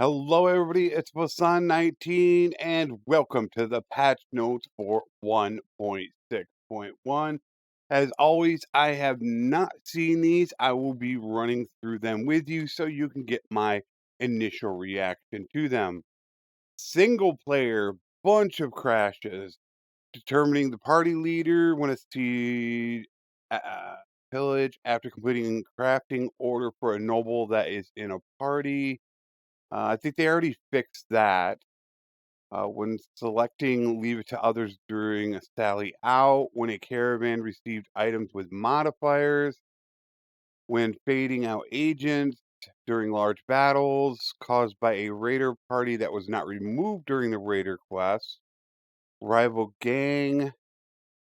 Hello, everybody. It's Flesson19, and welcome to the patch notes for 1.6.1. As always, I have not seen these. I will be running through them with you so you can get my initial reaction to them. Single player, bunch of crashes, determining the party leader when it's the pillage after completing crafting order for a noble that is in a party. I think they already fixed that. When selecting leave it to others during a sally out, when a caravan received items with modifiers, when fading out agents during large battles caused by a raider party that was not removed during the raider quest, rival gang,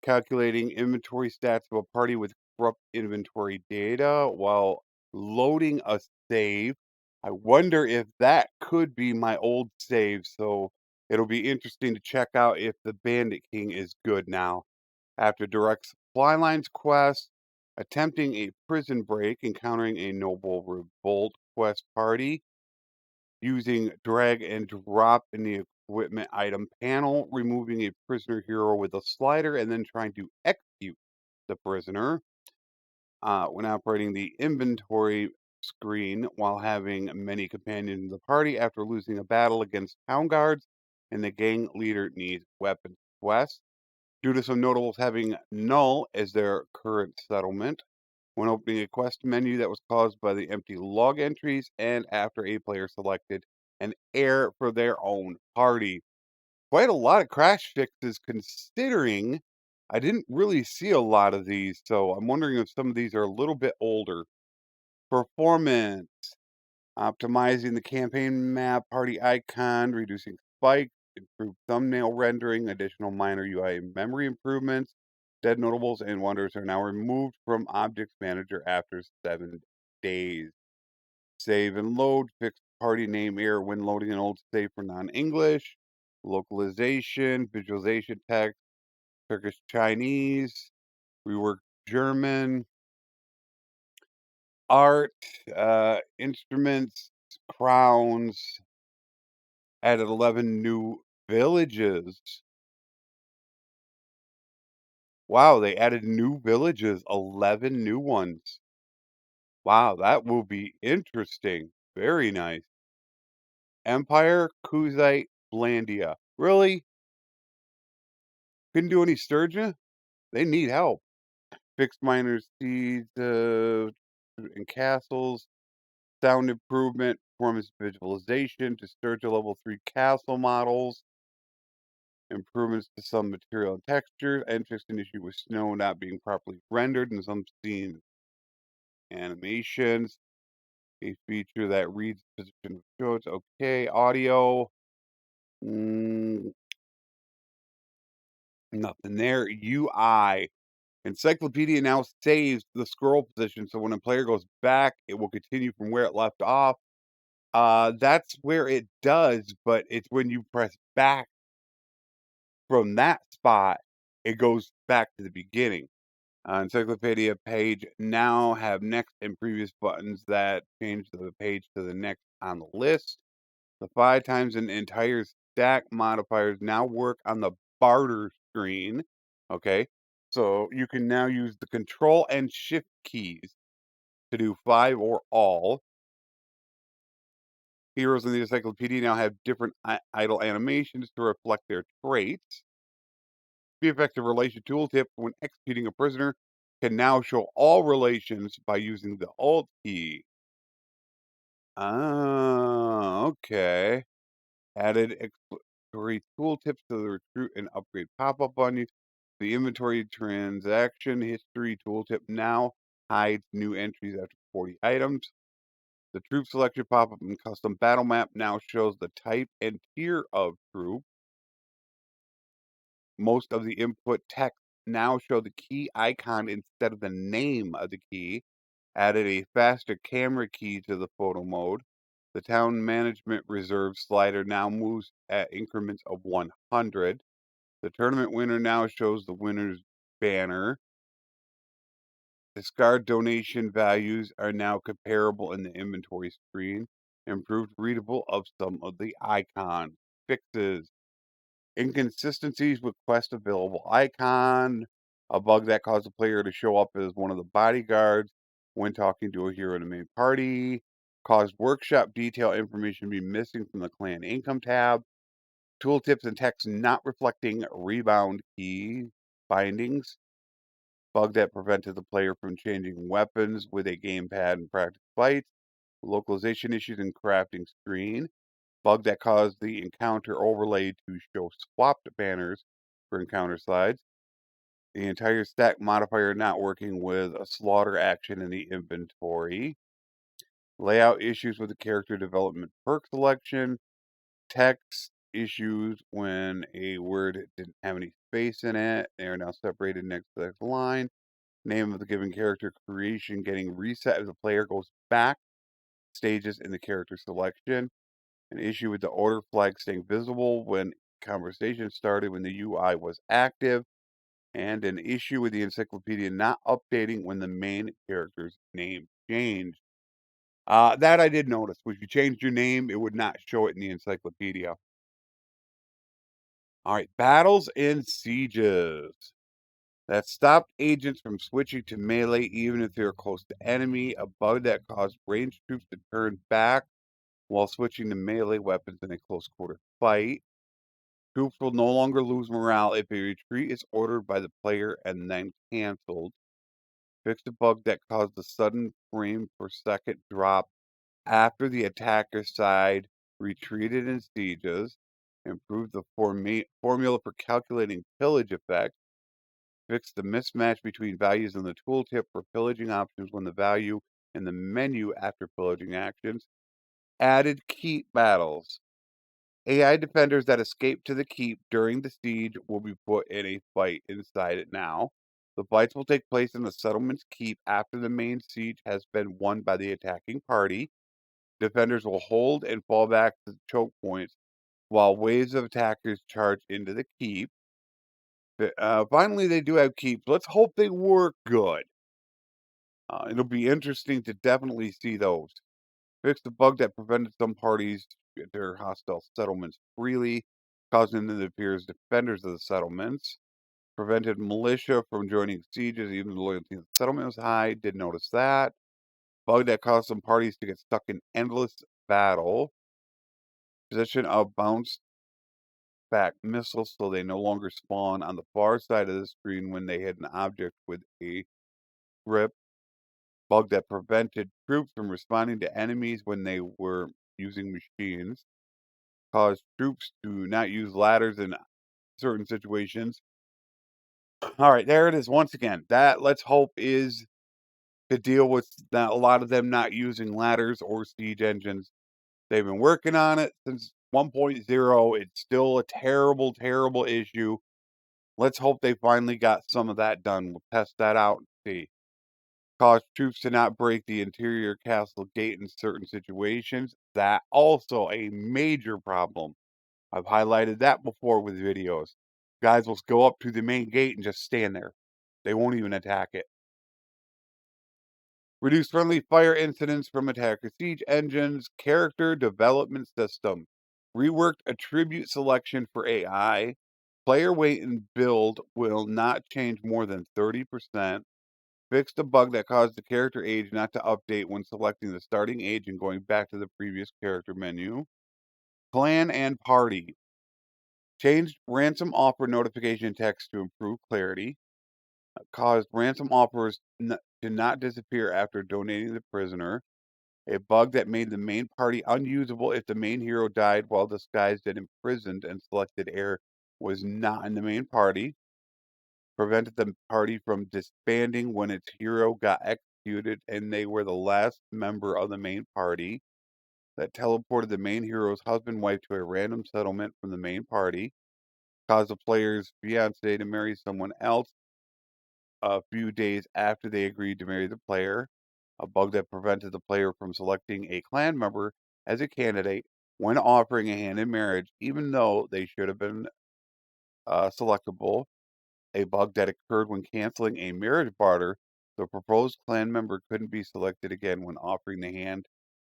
calculating inventory stats of a party with corrupt inventory data while loading a save. I wonder if that could be my old save, so it'll be interesting to check out if the Bandit King is good now. After direct supply lines quest, attempting a prison break, encountering a noble revolt quest party, using drag and drop in the equipment item panel, removing a prisoner hero with a slider, and then trying to execute the prisoner. When operating the inventory screen while having many companions in the party after losing a battle against town guards, and the gang leader needs weapons quest. Due to some notables having null as their current settlement, when opening a quest menu that was caused by the empty log entries, and after a player selected an heir for their own party. Quite a lot of crash fixes considering I didn't really see a lot of these, so I'm wondering if some of these are a little bit older. Performance, optimizing the campaign map, party icon, reducing spikes, improved thumbnail rendering, additional minor UI and memory improvements. Dead notables and wonders are now removed from Objects Manager after 7 days. Save and load, fixed party name error when loading an old save for non-English. Localization, visualization text, Turkish Chinese, reworked German, art, instruments, crowns, added 11 new villages. Wow, they added new villages, 11 new ones. Wow, that will be interesting. Very nice. Empire, Kuzite, Blandia. Really? Couldn't do any Sturgeon? They need help. Fixed miners, seeds, and castles. Sound improvement, performance visualization to Sturgeon level 3 castle models. Improvements to some material and texture. Interesting issue with snow not being properly rendered in some scenes. Animations. A feature that reads position of shows. Okay, audio. Mm, nothing there. UI. Encyclopedia now saves the scroll position, so when a player goes back, it will continue from where it left off. That's where it does, but it's when you press back from that spot, it goes back to the beginning. Encyclopedia page now have next and previous buttons that change the page to the next on the list. The 5 times an entire stack modifiers now work on the barter screen. Okay, so you can now use the control and shift keys to do 5 or all. Heroes in the encyclopedia now have different idle animations to reflect their traits. The effective relation tooltip when executing a prisoner can now show all relations by using the Alt key. Ah, okay. Added exploratory tooltips to the recruit and upgrade pop-up menus. The inventory transaction history tooltip now hides new entries after 40 items. The troop selection pop-up and custom battle map now shows the type and tier of troop. Most of the input text now show the key icon instead of the name of the key. Added a faster camera key to the photo mode. The town management reserve slider now moves at increments of 100. The tournament winner now shows the winner's banner. Discard donation values are now comparable in the inventory screen. improved readable of some of the icons, fixes, inconsistencies with quest available icon, a bug that caused the player to show up as one of the bodyguards when talking to a hero in the main party, caused workshop detail information to be missing from the clan income tab, tooltips and text not reflecting rebound key bindings, bug that prevented the player from changing weapons with a gamepad in practice fights, localization issues in crafting screen, bug that caused the encounter overlay to show swapped banners for encounter slides, the entire stack modifier not working with a slaughter action in the inventory, layout issues with the character development perk selection, text issues when a word didn't have any space in it. They are now separated next to the line. Name of the given character creation getting reset as the player goes back stages in the character selection. An issue with the order flag staying visible when conversation started when the UI was active. And an issue with the encyclopedia not updating when the main character's name changed. That I did notice. If you changed your name, it would not show it in the encyclopedia. All right, battles and sieges. That stopped agents from switching to melee even if they were close to enemy, a bug that caused ranged troops to turn back while switching to melee weapons in a close quarter fight. Troops will no longer lose morale if a retreat is ordered by the player and then canceled. Fixed a bug that caused a sudden frame per second drop after the attacker's side retreated in sieges. Improved the formula for calculating pillage effect. Fix the mismatch between values in the tooltip for pillaging options when the value in the menu after pillaging actions. Added keep battles. AI defenders that escape to the keep during the siege will be put in a fight inside it now. The fights will take place in the settlement's keep after the main siege has been won by the attacking party. Defenders will hold and fall back to choke points while waves of attackers charge into the keep. Finally, they do have keeps. Let's hope they work good. It'll be interesting to definitely see those. Fix the bug that prevented some parties to get their hostile settlements freely, causing them to appear as defenders of the settlements. Prevented militia from joining sieges even though the loyalty of the settlement was high. Did notice that. Bug that caused some parties to get stuck in endless battle. Position of bounce back missiles so they no longer spawn on the far side of the screen when they hit an object with a grip. Bug that prevented troops from responding to enemies when they were using machines. Caused troops to not use ladders in certain situations. All right, there it is once again. That, let's hope, is to deal with a lot of them not using ladders or siege engines. They've been working on it since 1.0. It's still a terrible, terrible issue. Let's hope they finally got some of that done. We'll test that out and see. Cause troops to not break the interior castle gate in certain situations. That also a major problem. I've highlighted that before with videos. Guys will go up to the main gate and just stand there. They won't even attack it. Reduce friendly fire incidents from attacker siege engines. Character development system. Reworked attribute selection for AI. Player weight and build will not change more than 30%. Fixed a bug that caused the character age not to update when selecting the starting age and going back to the previous character menu. Clan and party. Changed ransom offer notification text to improve clarity. Caused ransom offers to not disappear after donating the prisoner. A bug that made the main party unusable if the main hero died while disguised and imprisoned and selected heir was not in the main party. Prevented the party from disbanding when its hero got executed and they were the last member of the main party. That teleported the main hero's husband wife to a random settlement from the main party. Caused the player's fiance to marry someone else a few days after they agreed to marry the player. A bug that prevented the player from selecting a clan member as a candidate when offering a hand in marriage, even though they should have been selectable. A bug that occurred when canceling a marriage barter. The proposed clan member couldn't be selected again when offering the hand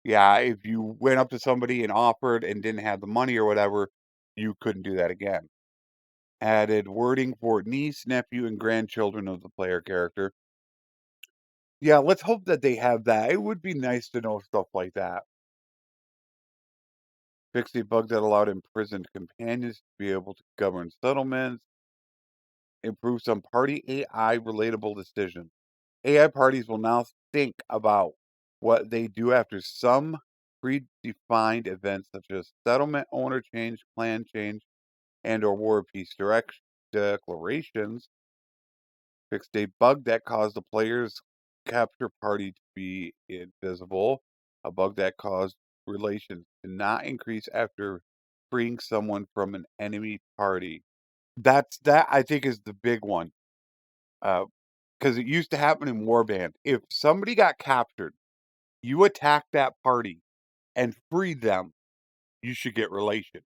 Yeah, if you went up to somebody and offered and didn't have the money or whatever, you couldn't do that again. Added wording for niece, nephew, and grandchildren of the player character. Yeah, let's hope that they have that. It would be nice to know stuff like that. Fixed a bug that allowed imprisoned companions to be able to govern settlements. Improve some party AI relatable decisions. AI parties will now think about what they do after some predefined events such as settlement owner change, plan change, and or war peace declarations. Fixed a bug that caused the player's capture party to be invisible. A bug that caused relations to not increase after freeing someone from an enemy party. That I think is the big one. Because it used to happen in Warband. If somebody got captured, you attack that party and free them, you should get relation.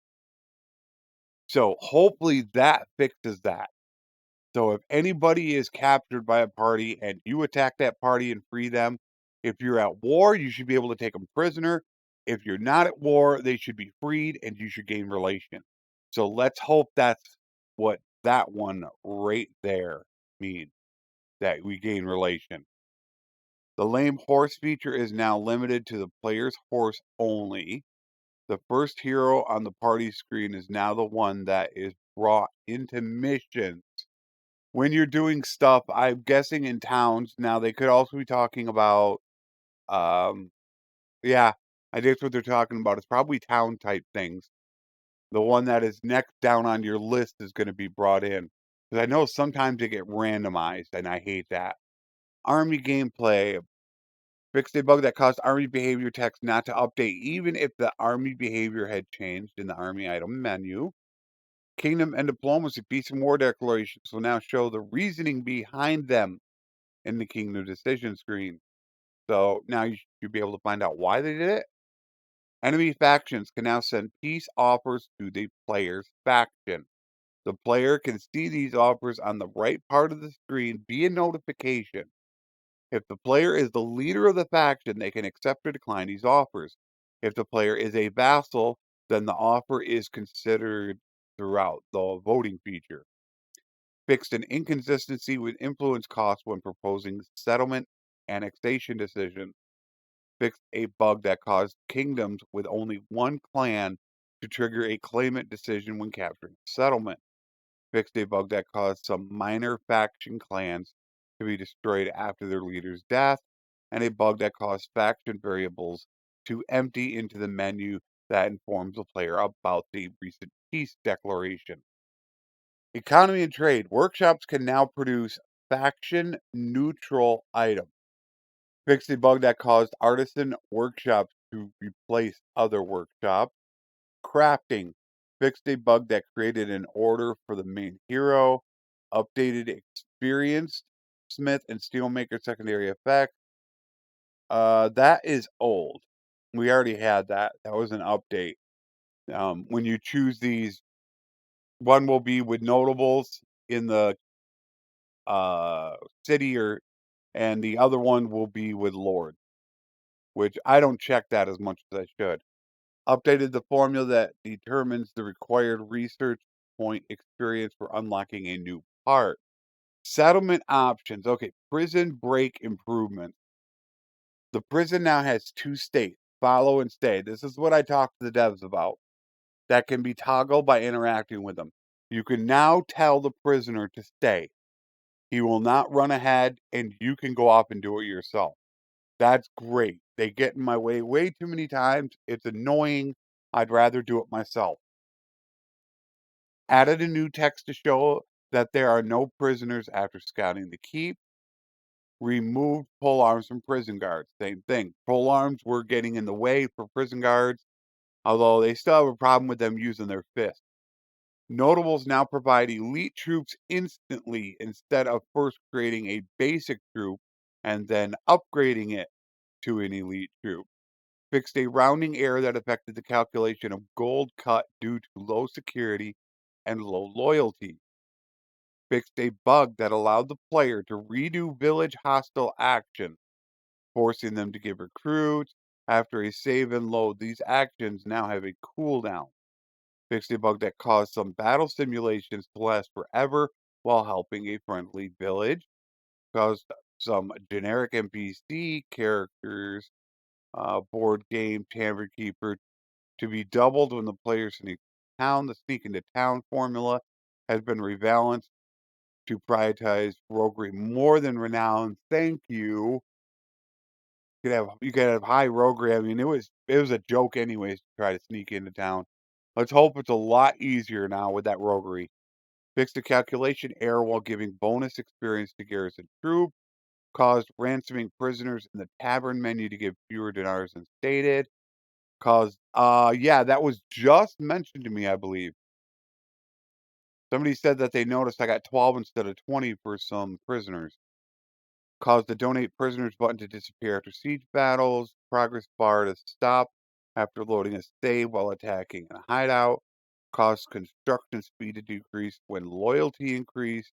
So hopefully that fixes that. So if anybody is captured by a party and you attack that party and free them, if you're at war, you should be able to take them prisoner. If you're not at war, they should be freed and you should gain relation. So let's hope that's what that one right there means, that we gain relation. The lame horse feature is now limited to the player's horse only. The first hero on the party screen is now the one that is brought into missions. When you're doing stuff, I'm guessing in towns, now they could also be talking about, um, yeah, I think that's what they're talking about. It's probably town type things. The one that is next down on your list is going to be brought in. Because I know sometimes they get randomized, and I hate that. Army gameplay. Fixed a bug that caused army behavior text not to update even if the army behavior had changed in the army item menu. Kingdom and diplomacy peace and war declarations will now show the reasoning behind them in the kingdom decision screen. So now you should be able to find out why they did it. Enemy factions can now send peace offers to the player's faction. The player can see these offers on the right part of the screen via notification. If the player is the leader of the faction, they can accept or decline these offers. If the player is a vassal, then the offer is considered throughout the voting feature. Fixed an inconsistency with influence costs when proposing settlement annexation decisions. Fixed a bug that caused kingdoms with only one clan to trigger a claimant decision when capturing a settlement. Fixed a bug that caused some minor faction clans to be destroyed after their leader's death, and a bug that caused faction variables to empty into the menu that informs the player about the recent peace declaration. Economy and trade. Workshops can now produce faction neutral items. Fixed a bug that caused artisan workshops to replace other workshops. Crafting. Fixed a bug that created an order for the main hero. Updated experienced smith and steelmaker secondary effect. That is old. We already had that. That was an update. When you choose these, one will be with notables in the city, or and the other one will be with lords, which I don't check that as much as I should. Updated the formula that determines the required research point experience for unlocking a new part. Settlement options. Okay, prison break improvement. The prison now has two states, follow and stay. This is what I talked to the devs about. That can be toggled by interacting with them. You can now tell the prisoner to stay. He will not run ahead and you can go off and do it yourself. That's great. They get in my way too many times. It's annoying. I'd rather do it myself. Added a new text to show that there are no prisoners after scouting the keep. Removed pole arms from prison guards. Same thing. Pole arms were getting in the way for prison guards, although they still have a problem with them using their fists. Notables now provide elite troops instantly instead of first creating a basic troop and then upgrading it to an elite troop. Fixed a rounding error that affected the calculation of gold cut due to low security and low loyalty. Fixed a bug that allowed the player to redo village hostile action, forcing them to give recruits, after a save and load. These actions now have a cooldown. Fixed a bug that caused some battle simulations to last forever while helping a friendly village. Caused some generic NPC characters, board game, tavern keeper, to be doubled when the players sneak town. The sneak into town formula has been rebalanced to prioritize roguery more than renown. Thank you. You could have high roguery. I mean, it was a joke anyways to try to sneak into town. Let's hope it's a lot easier now with that roguery. Fixed a calculation error while giving bonus experience to garrison troops. Caused ransoming prisoners in the tavern menu to give fewer dinars than stated. Caused yeah, that was just mentioned to me, I believe. Somebody said that they noticed I got 12 instead of 20 for some prisoners. Caused the donate prisoners button to disappear after siege battles. Progress bar to stop after loading a save while attacking a hideout. Caused construction speed to decrease when loyalty increased.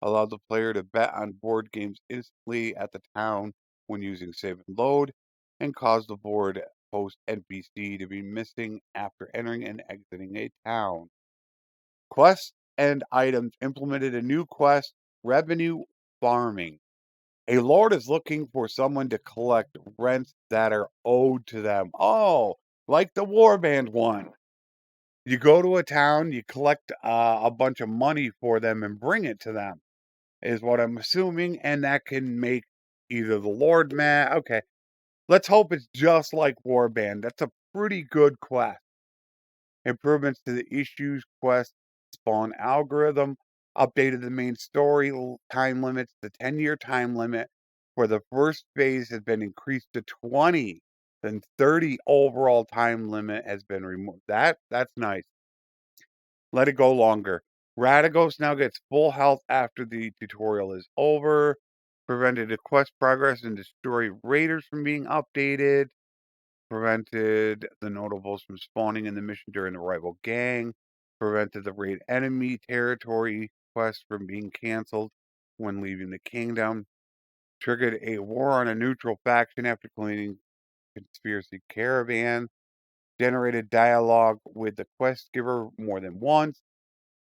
Allowed the player to bet on board games instantly at the town when using save and load. And caused the board host NPC to be missing after entering and exiting a town. Quests and items implemented a new quest, revenue farming. A lord is looking for someone to collect rents that are owed to them. Oh, like the warband one. You go to a town, you collect a bunch of money for them and bring it to them, is what I'm assuming. And that can make either the lord mad. Okay, let's hope it's just like warband. That's a pretty good quest. Improvements to the issues quest spawn algorithm, updated the main story time limits. The 10-year time limit for the first phase has been increased to 20. Then 30 overall time limit has been removed. That's nice. Let it go longer. Radagos now gets full health after the tutorial is over. Prevented the quest progress and destroy raiders from being updated. Prevented the notables from spawning in the mission during the rival gang. Prevented the raid enemy territory quest from being canceled when leaving the kingdom. Triggered a war on a neutral faction after cleaning conspiracy caravan. Generated dialogue with the quest giver more than once.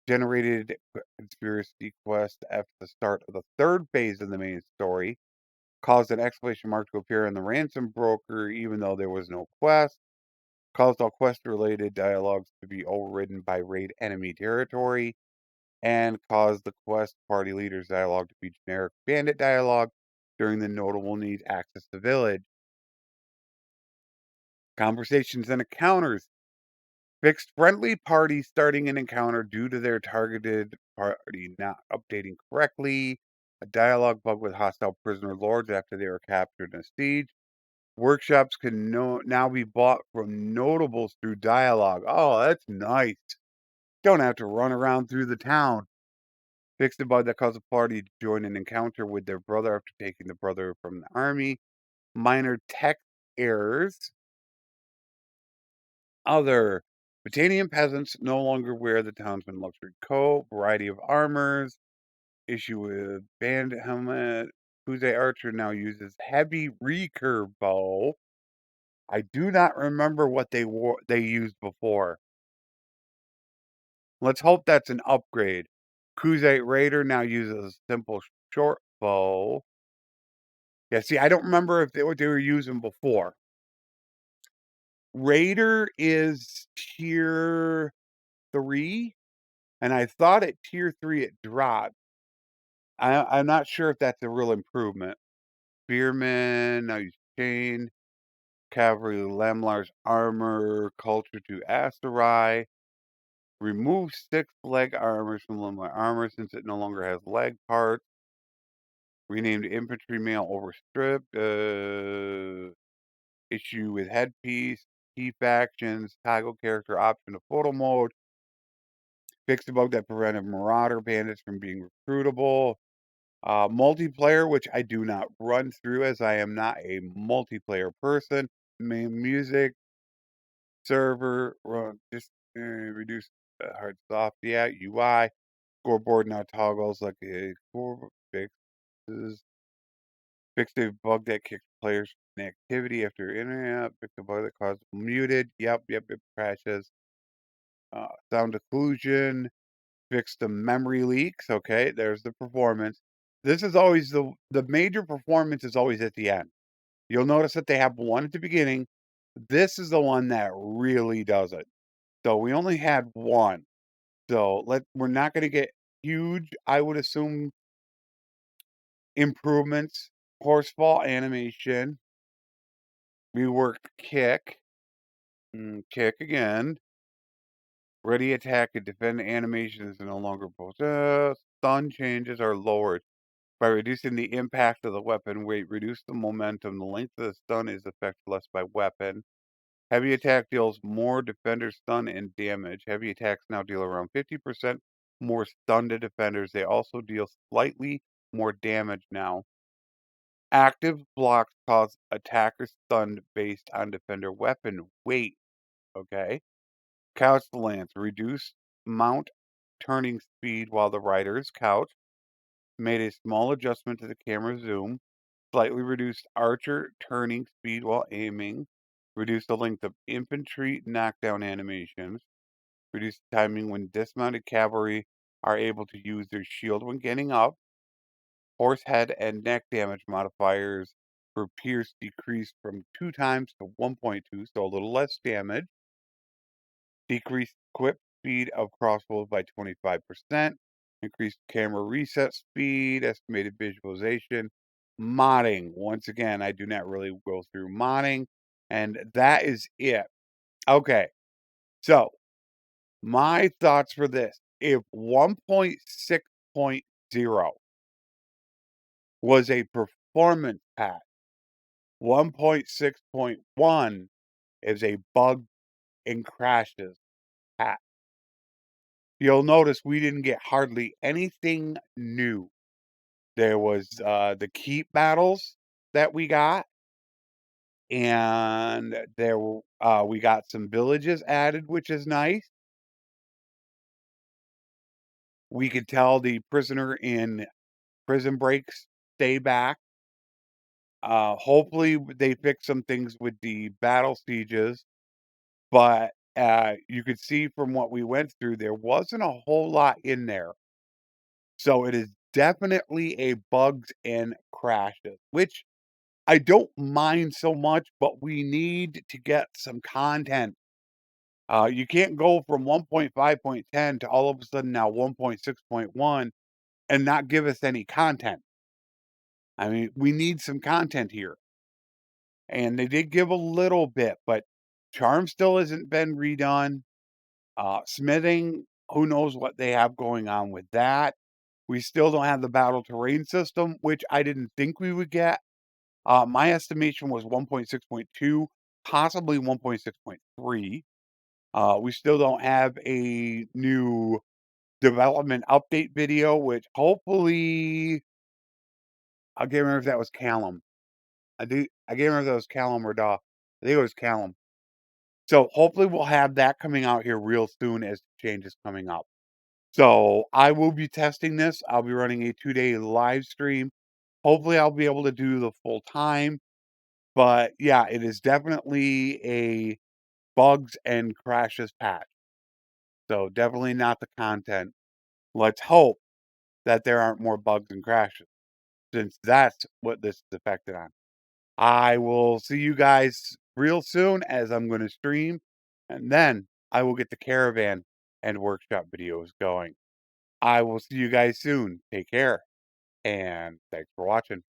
Generated conspiracy quest at the start of the third phase of the main story. Caused an exclamation mark to appear in the ransom broker even though there was no quest. Caused all quest-related dialogues to be overridden by raid enemy territory, and caused the quest party leader's dialogue to be generic bandit dialogue during the notable need access to village. Conversations and encounters. Fixed friendly parties starting an encounter due to their targeted party not updating correctly. A dialogue bug with hostile prisoner lords after they were captured in a siege. Workshops can now be bought from notables through dialogue. Oh, that's nice. Don't have to run around through the town. Fixed a bug that caused a party to join an encounter with their brother after taking the brother from the army. Minor tech errors. Other Britannian peasants no longer wear the townsman luxury coat. Variety of armors. Issue with bandit helmet. Kuze Archer now uses heavy recurve bow. I do not remember what they used before. Let's hope that's an upgrade. Kuze Raider now uses a simple short bow. Yeah, see, I don't remember what they were using before. Raider is tier 3, and I thought at tier 3 it dropped. I'm not sure if that's a real improvement. Spearman, now use chain. Cavalry Lamlar's armor, culture to Asterai. Remove 6 leg armors from Lamlar armor since it no longer has leg parts. Renamed infantry mail overstripped. Issue with headpiece. Key factions. Toggle character option to photo mode. Fixed a bug that prevented marauder bandits from being recruitable. Multiplayer, which I do not run through as I am not a multiplayer person. Main music. Server. Just reduce hard soft. Yeah, UI. Scoreboard now toggles like a score fixes. Fix a bug that kicks players from activity after internet. Fix a bug that caused muted. Yep, it crashes. Sound occlusion. Fix the memory leaks. Okay, there's the performance. This is always the major performance is always at the end. You'll notice that they have one at the beginning. This is the one that really does it. So we only had one. So we're not going to get huge, I would assume, improvements. Horsefall animation. Rework kick. Kick again. Ready attack and defend animation is no longer possessed. Stun changes are lowered. By reducing the impact of the weapon weight, reduce the momentum. The length of the stun is affected less by weapon. Heavy attack deals more defender stun and damage. Heavy attacks now deal around 50% more stun to defenders. They also deal slightly more damage now. Active blocks cause attackers stunned based on defender weapon weight. Okay. Couch lance. Reduce mount turning speed while the rider is couched. Made a small adjustment to the camera zoom. Slightly reduced archer turning speed while aiming. Reduced the length of infantry knockdown animations. Reduced the timing when dismounted cavalry are able to use their shield when getting up. Horse head and neck damage modifiers for pierce decreased from 2 times to 1.2, so a little less damage. Decreased equip speed of crossbows by 25%. Increased camera reset speed, estimated visualization. Modding. Once again, I do not really go through modding. And that is it. Okay. So, my thoughts for this. If 1.6.0 was a performance patch, 1.6.1 is a bug and crashes patch. You'll notice we didn't get hardly anything new. There was the keep battles that we got, and we got some villages added, which is nice. We could tell the prisoner in prison breaks stay back. Hopefully they fix some things with the battle sieges, but you could see from what we went through, there wasn't a whole lot in there. So it is definitely a bugs and crashes, which I don't mind so much, but we need to get some content. You can't go from 1.5.10 to all of a sudden now 1.6.1 and not give us any content. I mean, we need some content here. And they did give a little bit, but charm still hasn't been redone. Smithing, who knows what they have going on with that. We still don't have the battle terrain system, which I didn't think we would get. My estimation was 1.6.2, possibly 1.6.3. We still don't have a new development update video, which hopefully I can't remember if that was Callum. I can't remember if that was Callum or Daw. I think it was Callum. So hopefully we'll have that coming out here real soon as changes coming up. So I will be testing this. I'll be running a 2-day live stream. Hopefully I'll be able to do the full time. But yeah, it is definitely a bugs and crashes patch. So definitely not the content. Let's hope that there aren't more bugs and crashes, since that's what this is affected on. I will see you guys real soon as I'm going to stream, and then I will get the caravan and workshop videos going. I will see you guys soon. Take care, and thanks for watching.